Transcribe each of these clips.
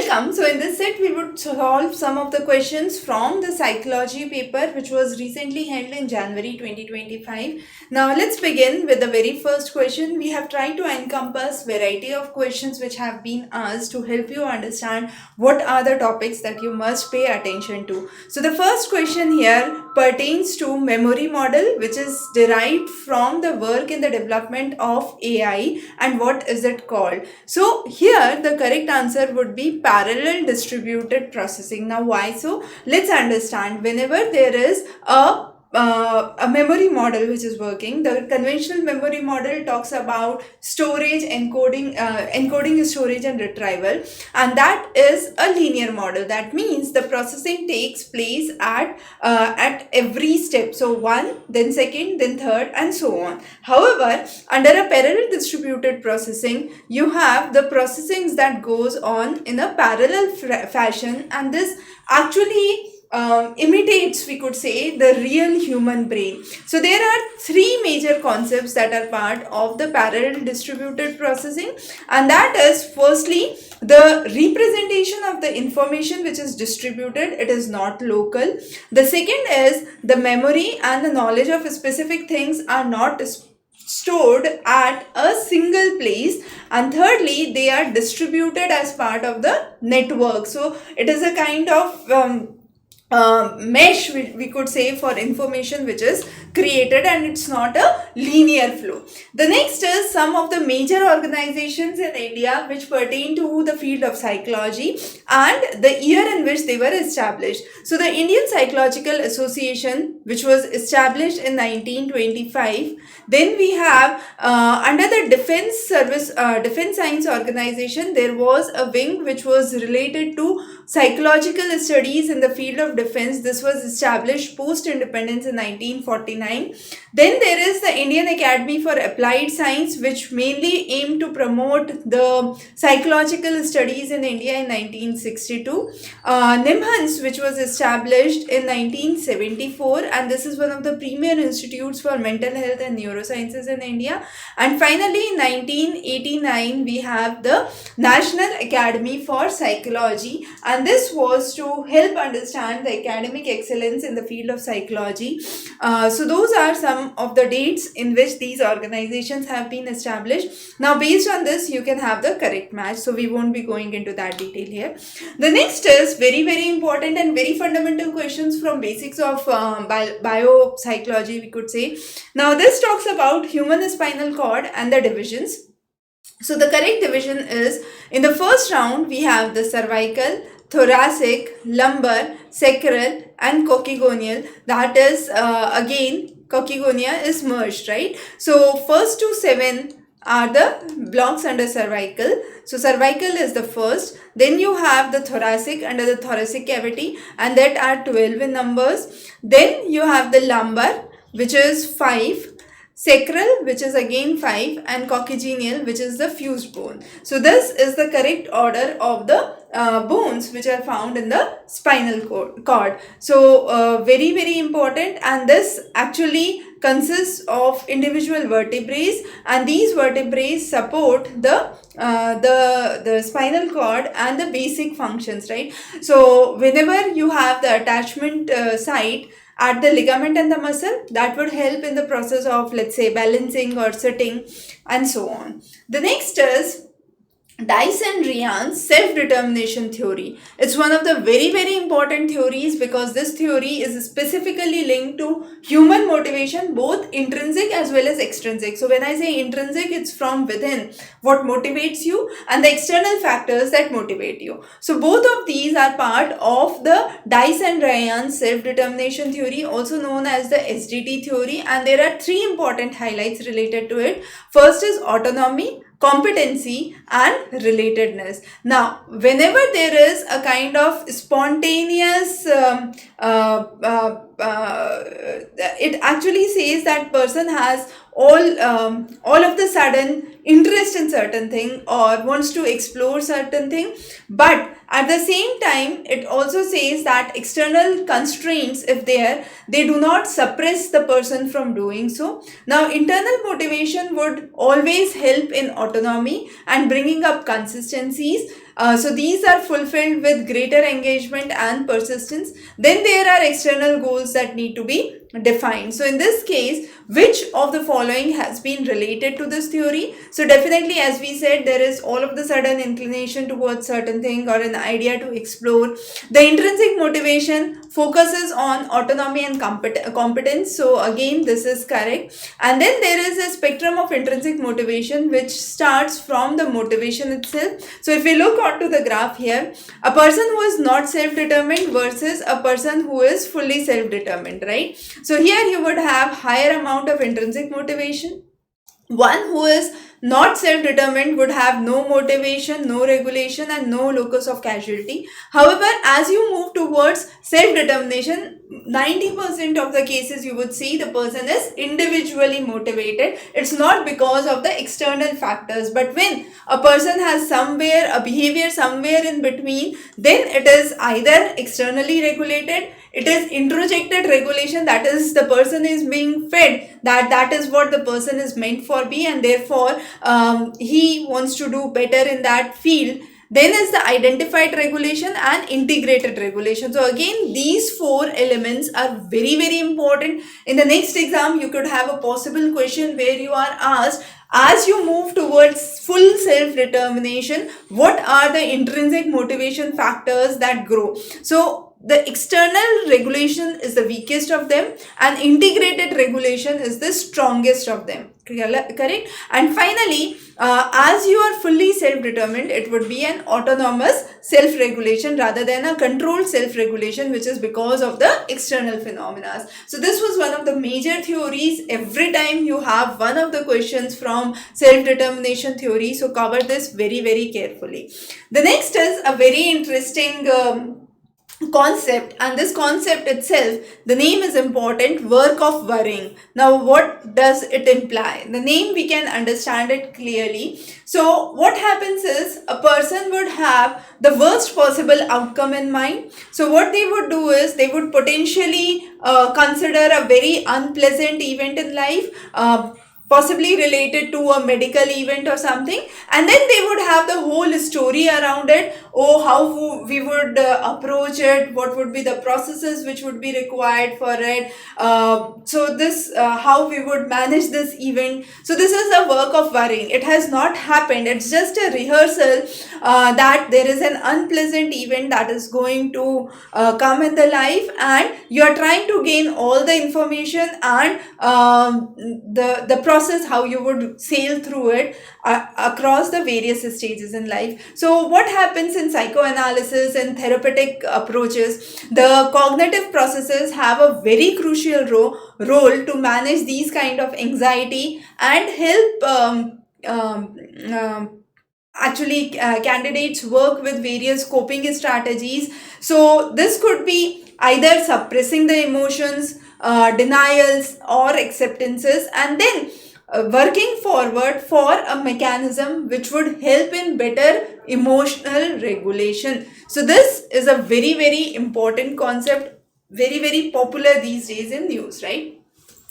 Welcome. So in this set we would solve some of the questions from the psychology paper which was recently held in January 2025. Now let's begin with the very first question. We have tried to encompass variety of questions which have been asked to help you understand what are the topics that you must pay attention to. So the first question here pertains to memory model, which is derived from the work in the development of AI, and what is it called? So here the correct answer would be parallel distributed processing. Now why so? Let's understand. Whenever there is a memory model which is working, the conventional memory model talks about storage, encoding, storage and retrieval, and that is a linear model. That means the processing takes place at every step. So one, then second, then third, and so on. However, under a parallel distributed processing, you have the processings that goes on in a parallel fashion, and this actually imitates, we could say, the real human brain. So there are three major concepts that are part of the parallel distributed processing, and that is firstly the representation of the information which is distributed, it is not local. The second is the memory and the knowledge of specific things are not stored at a single place, and thirdly they are distributed as part of the network. So it is a kind of mesh, we could say, for information which is created, and it's not a linear flow. The next is some of the major organizations in India which pertain to the field of psychology and the year in which they were established. So the Indian Psychological Association, which was established in 1925. Then we have under the Defense Science Organization, there was a wing which was related to psychological studies in the field of defense. This was established post independence in 1949. Then there is the Indian Academy for Applied Science, which mainly aimed to promote the psychological studies in India in 1962. NIMHANS, which was established in 1974, and this is one of the premier institutes for mental health and neurosciences in India. And finally in 1989 we have the National Academy for Psychology, and this was to help understand the academic excellence in the field of psychology. So those are some of the dates in which these organizations have been established. Now based on this you can have the correct match, so we won't be going into that detail here. The next is very important and very fundamental questions from basics of biopsychology, we could say. Now this talks about human spinal cord and the divisions. So the correct division is, in the first round we have the cervical, thoracic, lumbar, sacral and coccygeal. That is again coccygonia is merged, right? So first to 7 are the blocks under cervical. So cervical is the first, then you have the thoracic under the thoracic cavity, and that are 12 in numbers. Then you have the lumbar, which is 5, sacral, which is again 5, and coccygeal, which is the fused bone. So this is the correct order of the bones which are found in the spinal cord. So very important, and this actually consists of individual vertebrae, and these vertebrae support the spinal cord and the basic functions, right? So whenever you have the attachment site at the ligament and the muscle, that would help in the process of, let's say, balancing or sitting and so on. The next is Dyson-Ryan's self-determination theory. It's one of the very important theories, because this theory is specifically linked to human motivation, both intrinsic as well as extrinsic. So when I say intrinsic, it's from within, what motivates you, and the external factors that motivate you. So both of these are part of the Dyson-Ryan's self-determination theory, also known as the SDT theory, and there are three important highlights related to it. First is autonomy, competency and relatedness. Now whenever there is a kind of spontaneous it actually says that person has all of the sudden interest in certain thing or wants to explore certain thing, but at the same time it also says that external constraints, if they do not suppress the person from doing so. Now internal motivation would always help in autonomy and bringing up consistencies. So these are fulfilled with greater engagement and persistence. Then there are external goals that need to be defined. So in this case, which of the following has been related to this theory? So definitely, as we said, there is all of the sudden inclination towards certain thing or an idea to explore. The intrinsic motivation focuses on autonomy and competence. So again, this is correct. And then there is a spectrum of intrinsic motivation which starts from the motivation itself. So if we look onto the graph here, a person who is not self-determined versus a person who is fully self-determined, right? So here you would have higher amount of intrinsic motivation. One who is not self-determined would have no motivation, no regulation, and no locus of casualty. However, as you move towards self-determination, 90% of the cases you would see the person is individually motivated. It's not because of the external factors, but when a person has somewhere a behavior somewhere in between, then it is either externally regulated, it is introjected regulation, that is the person is being fed that is what the person is meant for be, and therefore he wants to do better in that field. Then is the identified regulation and integrated regulation. So again, these four elements are very, very important. In the next exam, you could have a possible question where you are asked, as you move towards full self-determination, what are the intrinsic motivation factors that grow? So the external regulation is the weakest of them and integrated regulation is the strongest of them. Correct? And finally, as you are fully self-determined, it would be an autonomous self-regulation rather than a controlled self-regulation, which is because of the external phenomena. So this was one of the major theories. Every time you have one of the questions from self-determination theory, so cover this very, very carefully. The next is a very interesting concept, and this concept itself, the name is important, work of worrying. Now what does it imply? The name, we can understand it clearly. So what happens is a person would have the worst possible outcome in mind. So what they would do is they would potentially consider a very unpleasant event in life, possibly related to a medical event or something, and then they would have the whole story around it. Oh, how we would approach it, what would be the processes which would be required for it, so this how we would manage this event. So this is the work of worrying. It has not happened, it's just a rehearsal that there is an unpleasant event that is going to come in the life, and you are trying to gain all the information and the process how you would sail through it across the various stages in life. So what happens in psychoanalysis and therapeutic approaches, the cognitive processes have a very crucial role to manage these kind of anxiety and help actually candidates work with various coping strategies. So this could be either suppressing the emotions, denials or acceptances, and then working forward for a mechanism which would help in better emotional regulation. So this is a very, very important concept, very, very popular these days in news, right?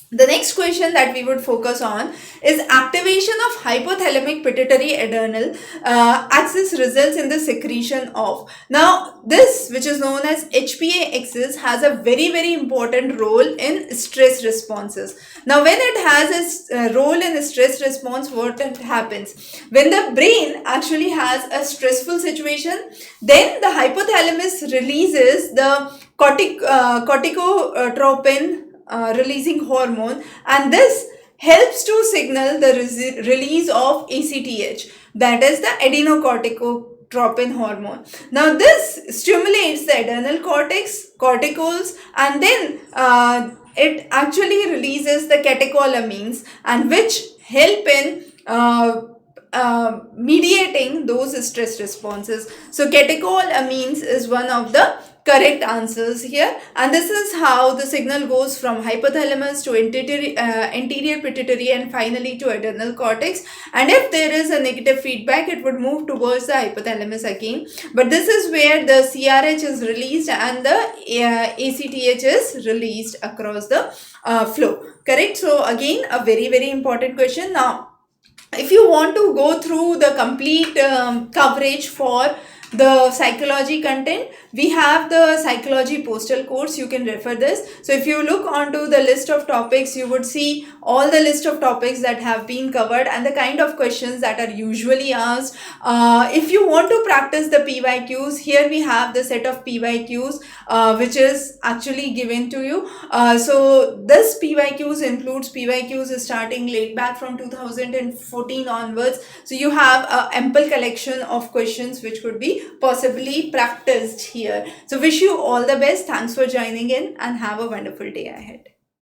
The next question that we would focus on is activation of hypothalamic pituitary adrenal axis results in the secretion of. Now this, which is known as HPA axis, has a very, very important role in stress responses. Now when it has a role in stress response, what happens? When the brain actually has a stressful situation, then the hypothalamus releases the corticotropin releasing hormone, and this helps to signal the release of ACTH, that is the adenocorticotropin hormone. Now this stimulates the adrenal corticals, and then it actually releases the catecholamines, and which help in mediating those stress responses. So catecholamines is one of the correct answers here, and this is how the signal goes from hypothalamus to anterior pituitary and finally to adrenal cortex. And if there is a negative feedback, it would move towards the hypothalamus again, but this is where the CRH is released and the ACTH is released across the flow. Correct? So again, a very, very important question. Now if you want to go through the complete coverage for the psychology content, we have the psychology postal course. You can refer this. So if you look onto the list of topics, you would see all the list of topics that have been covered and the kind of questions that are usually asked. If you want to practice the PYQs, here we have the set of PYQs which is actually given to you. So this PYQs includes PYQs starting late back from 2014 onwards. So you have a ample collection of questions which could be possibly practiced here. So wish you all the best. Thanks for joining in and have a wonderful day ahead.